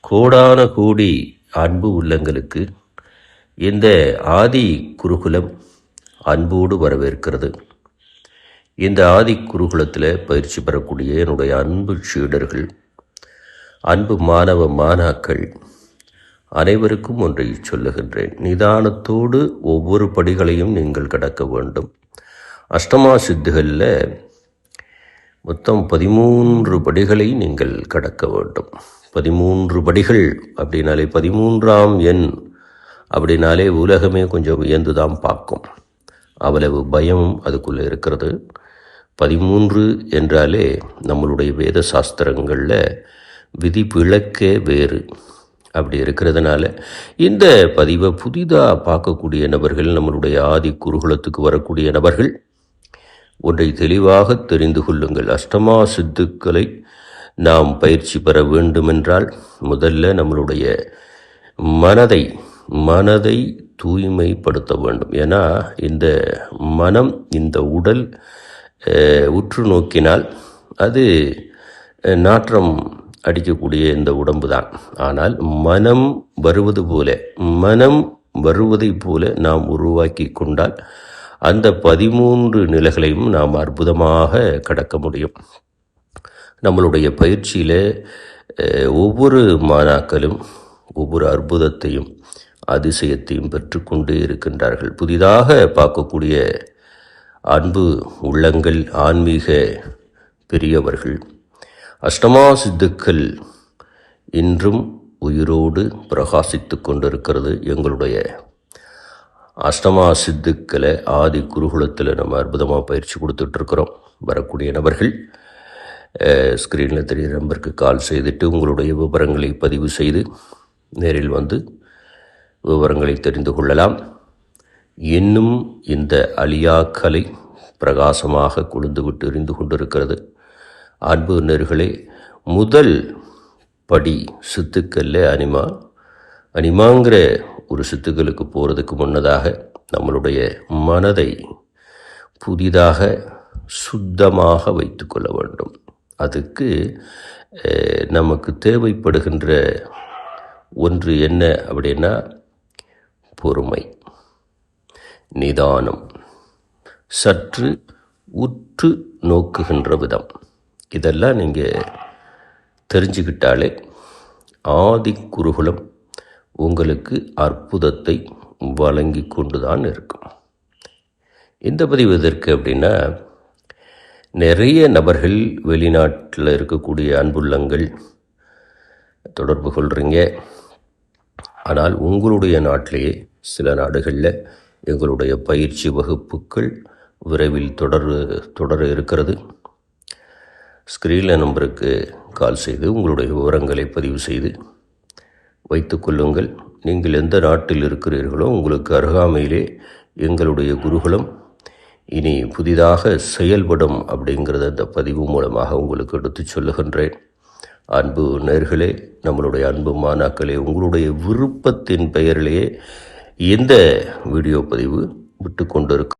கோடான கோடி அன்பு உள்ளங்களுக்கு இந்த ஆதி குருகுலம் அன்போடு வரவேற்கிறது. இந்த ஆதி குருகுலத்தில் பயிற்சி பெறக்கூடிய என்னுடைய அன்பு சீடர்கள், அன்பு மாணவ மாணாக்கள் அனைவருக்கும் ஒன்றை சொல்லுகின்றேன். நிதானத்தோடு ஒவ்வொரு படிகளையும் நீங்கள் கடக்க வேண்டும். அஷ்டமா சித்துகளில் மொத்தம் 13 படிகளை நீங்கள் கடக்க வேண்டும். 13 படிகள் அப்படின்னாலே 13ஆம் எண் அப்படின்னாலே உலகமே கொஞ்சம் வியந்து தான் பார்க்கும். அவ்வளவு பயம் அதுக்குள்ளே இருக்கிறது. 13 என்றாலே நம்மளுடைய வேத சாஸ்திரங்களில் விதி விளக்கே வேறு. அப்படி இருக்கிறதுனால இந்த பதிவை புதிதாக பார்க்கக்கூடிய நபர்கள், நம்மளுடைய ஆதி குருகுலத்துக்கு வரக்கூடிய நபர்கள் ஒன்றை தெளிவாக தெரிந்து கொள்ளுங்கள். அஷ்டமா சித்துக்களை நாம் பயிற்சி பெற வேண்டுமென்றால் முதல்ல நம்மளுடைய மனதை தூய்மைப்படுத்த வேண்டும். ஏன்னா இந்த மனம், இந்த உடல் உற்று நோக்கினால் அது நாற்றம் அடிக்கக்கூடிய இந்த உடம்பு தான். ஆனால் மனம் வருவதை போல நாம் உருவாக்கி கொண்டால் அந்த 13 நிலைகளையும் நாம் அற்புதமாக கடக்க முடியும். நம்மளுடைய பயிற்சியில் ஒவ்வொரு மாணாக்களும் ஒவ்வொரு அற்புதத்தையும் அதிசயத்தையும் பெற்றுக்கொண்டே இருக்கின்றார்கள். புதிதாக பார்க்கக்கூடிய அன்பு உள்ளங்கள், ஆன்மீக பெரியவர்கள், அஷ்டமா சித்துக்கள் இன்றும் உயிரோடு பிரகாசித்து கொண்டிருக்கிறது. எங்களுடைய அஷ்டமா சித்துக்களை ஆதி குருகுலத்தில் நம்ம அற்புதமாக பயிற்சி கொடுத்துட்ருக்குறோம். வரக்கூடிய நபர்கள் ஸ்க்ரீனில் தெரிகிற நம்பருக்கு கால் செய்துட்டு உங்களுடைய விவரங்களை பதிவு செய்து நேரில் வந்து விவரங்களை தெரிந்து கொள்ளலாம். இன்னும் இந்த அழியா கலை பிரகாசமாக கொழுந்துவிட்டு எரிந்து கொண்டிருக்கிறது. அன்பு நேயர்களே, முதல் படி சித்துக்கல்ல அனிமாங்கிற ஒரு சித்துக்களுக்கு போகிறதுக்கு முன்னதாக நம்மளுடைய மனதை புதிதாக சுத்தமாக வைத்து கொள்ள வேண்டும். அதுக்கு நமக்கு தேவைப்படுகின்ற ஒன்று என்ன அப்படின்னா பொறுமை, நிதானம், சற்று உற்று நோக்குகின்ற விதம். இதெல்லாம் நீங்கள் தெரிஞ்சுக்கிட்டாலே ஆதி குருகுலம் உங்களுக்கு அற்புதத்தை வழங்கி கொண்டு தான் இருக்கும். இந்த பதிவு எதற்கு அப்படின்னா, நிறைய நபர்கள் வெளிநாட்டில் இருக்கக்கூடிய அன்புள்ளங்கள் தொடர்பு கொள்கிறீங்க. ஆனால் உங்களுடைய நாட்டிலேயே சில நாடுகளில் எங்களுடைய பயிற்சி வகுப்புகள் விரைவில் தொடர இருக்கிறது. ஸ்க்ரீனில் நம்பருக்கு கால் செய்து உங்களுடைய விவரங்களை பதிவு செய்து வைத்து கொள்ளுங்கள். நீங்கள் எந்த நாட்டில் இருக்கிறீர்களோ உங்களுக்கு அருகாமையிலே எங்களுடைய குருகுலம் இனி புதிதாக செயல்படும் அப்படிங்கிறத இந்த பதிவு மூலமாக உங்களுக்கு எடுத்து சொல்லுகின்றேன். அன்பு நேயர்களே, நம்மளுடைய அன்பு மாணாக்களே, உங்களுடைய விருப்பத்தின் பெயரிலேயே இந்த வீடியோ பதிவு விட்டு கொண்டிருக்கிறோம்.